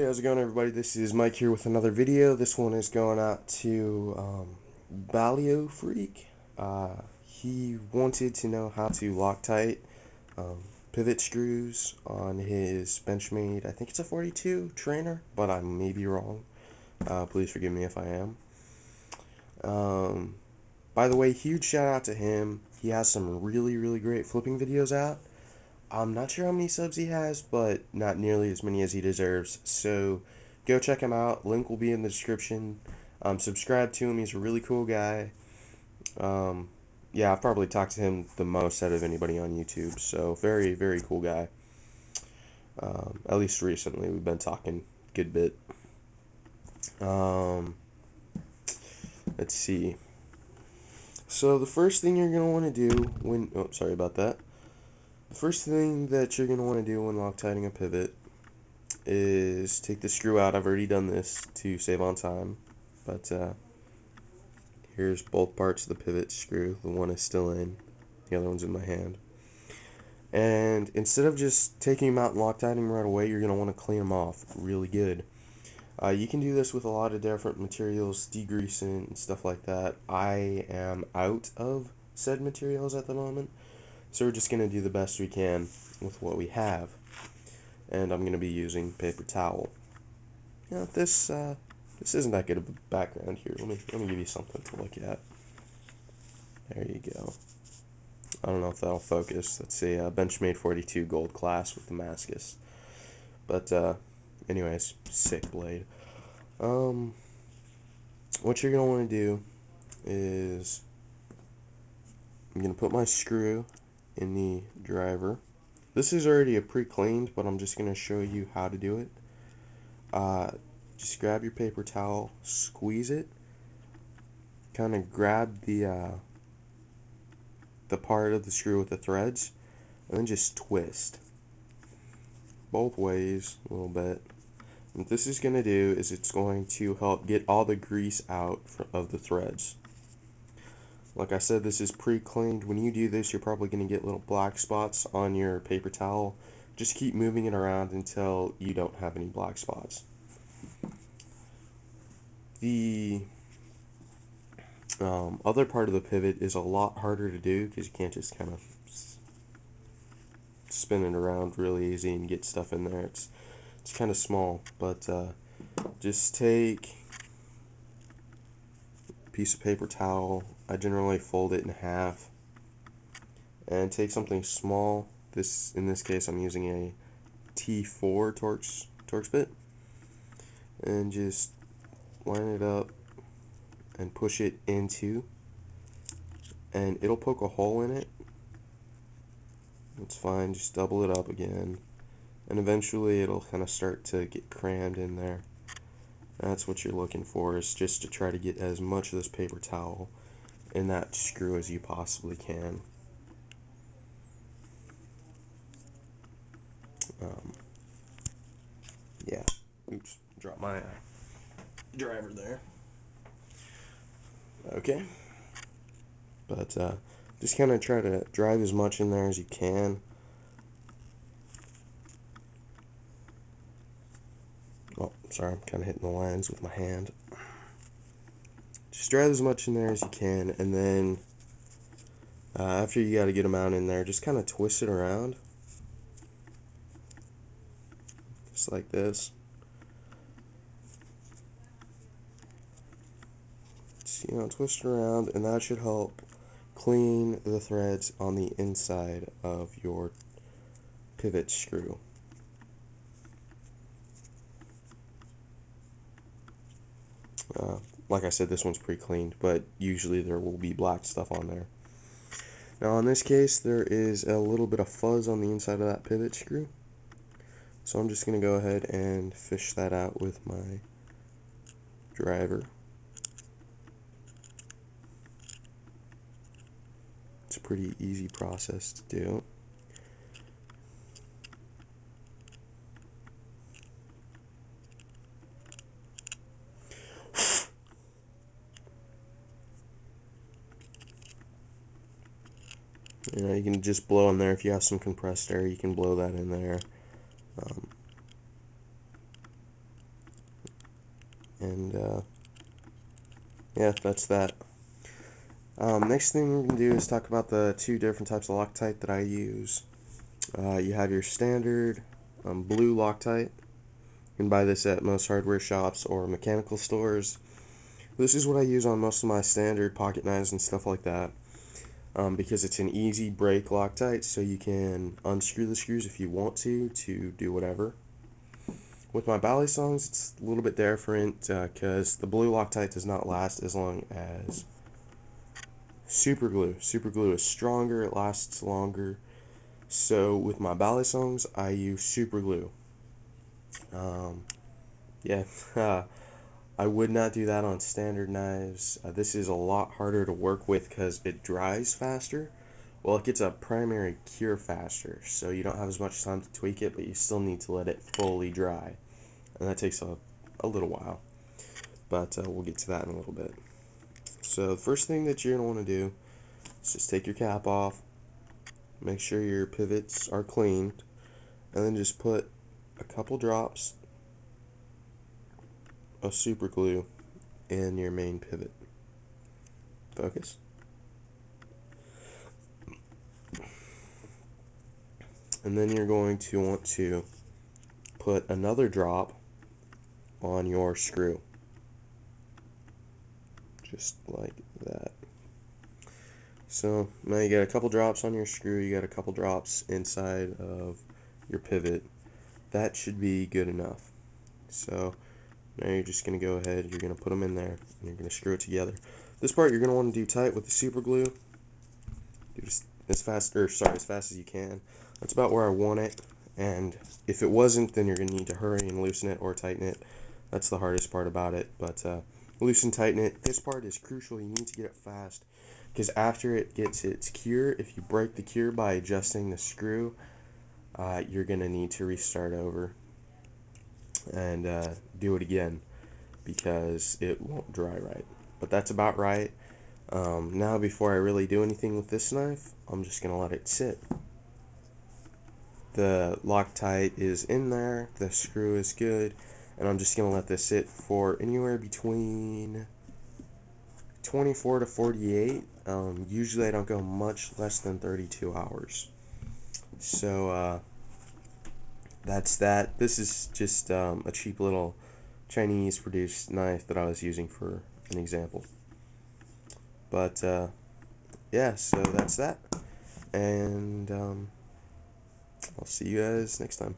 Hey, how's it going, everybody? This is Mike here with another video. This one is going out to BaliyoFreak. He wanted to know how to Loctite um, pivot screws on his Benchmade, I think it's a 42 trainer, but I may be wrong. Please forgive me if I am. By the way, huge shout out to him. He has some really great flipping videos out. I'm not sure how many subs he has, but not nearly as many as he deserves. So go check him out. Link will be in the description. Subscribe to him. He's a really cool guy. Yeah, I've probably talked to him the most out of anybody on YouTube. So very cool guy. At least recently, we've been talking a good bit. Let's see. So the first thing you're gonna want to do when sorry about that. The first thing that you're gonna want to do when Loctiting a pivot is take the screw out. I've already done this to save on time, but here's both parts of the pivot screw. The one is still in, the other one's in my hand. And instead of just taking them out and Loctiting right away, you're going to want to clean them off really good. You can do this with a lot of different materials, degreasing and stuff like that. I am out of said materials at the moment, so we're just going to do the best we can with what we have. And I'm going to be using paper towel. Now, this isn't that good of a background here. Let me give you something to look at. There you go. I don't know if that'll focus. That's a Benchmade 42 gold class with Damascus. But anyways, sick blade. What you're gonna want to do is I'm gonna put my screw in the driver. This is already a pre-cleaned, but I'm just gonna show you how to do it. Just grab your paper towel, squeeze it, kind of grab the part of the screw with the threads, and then just twist both ways a little bit. What this is going to do is it's going to help get all the grease out of the threads. Like I said, this is pre-cleaned. When you do this, you're probably going to get little black spots on your paper towel. Just keep moving it around until you don't have any black spots. The other part of the pivot is a lot harder to do because you can't just kind of spin it around really easy and get stuff in there. It's kind of small, but just take a piece of paper towel. I generally fold it in half and take something small. In this case, I'm using a T4 Torx bit, and just line it up and push it into, and it'll poke a hole in it. It's fine, just double it up again, and eventually it'll kind of start to get crammed in there. That's what you're looking for, is just to try to get as much of this paper towel in that screw as you possibly can. Yeah, oops, dropped my driver there. Okay, but just kind of try to drive as much in there as you can. Oh, sorry, I'm kind of hitting the lines with my hand. Just drive as much in there as you can, and then after you got to get them out in there, just kind of twist it around, just like this. Just, twist it around, and that should help clean the threads on the inside of your pivot screw. Like I said, this one's pre-cleaned, but usually there will be black stuff on there. Now in this case, there is a little bit of fuzz on the inside of that pivot screw. So I'm just going to go ahead and fish that out with my driver. It's a pretty easy process to do. You can just blow in there. If you have some compressed air, you can blow that in there. And yeah, that's that. Next thing we're going to do is talk about the two different types of Loctite that I use. You have your standard blue Loctite. You can buy this at most hardware shops or mechanical stores. This is what I use on most of my standard pocket knives and stuff like that, because it's an easy break Loctite, so you can unscrew the screws if you want to do whatever. With my BaliyoSongs, it's a little bit different because the blue Loctite does not last as long as super glue. Super glue is stronger, it lasts longer. So with my BaliyoSongs, I use super glue. Yeah, I would not do that on standard knives. This is a lot harder to work with because it dries faster. Well, it gets a primary cure faster, so you don't have as much time to tweak it, but you still need to let it fully dry. And that takes a little while, but we'll get to that in a little bit. So the first thing that you're going to want to do is just take your cap off, make sure your pivots are cleaned, and then just put a couple drops of super glue in your main pivot. Focus. And then you're going to want to put another drop on your screw. Just like that. So now you got a couple drops on your screw, you got a couple drops inside of your pivot. That should be good enough. So now you're just going to go ahead, you're going to put them in there, and you're going to screw it together. This part you're going to want to do tight with the super glue. Do just as fast as you can. That's about where I want it, and if it wasn't, then you're going to need to hurry and loosen it or tighten it. That's the hardest part about it, but loosen, tighten it. This part is crucial. You need to get it fast, because after it gets its cure, if you break the cure by adjusting the screw, you're going to need to restart over and do it again, because it won't dry right. But that's about right. Now before I really do anything with this knife, I'm just going to let it sit. The Loctite is in there, the screw is good, and I'm just going to let this sit for anywhere between 24 to 48. Usually I don't go much less than 32 hours. So that's that. This is just a cheap little Chinese produced knife that I was using for an example. But yeah, so that's that. And I'll see you guys next time.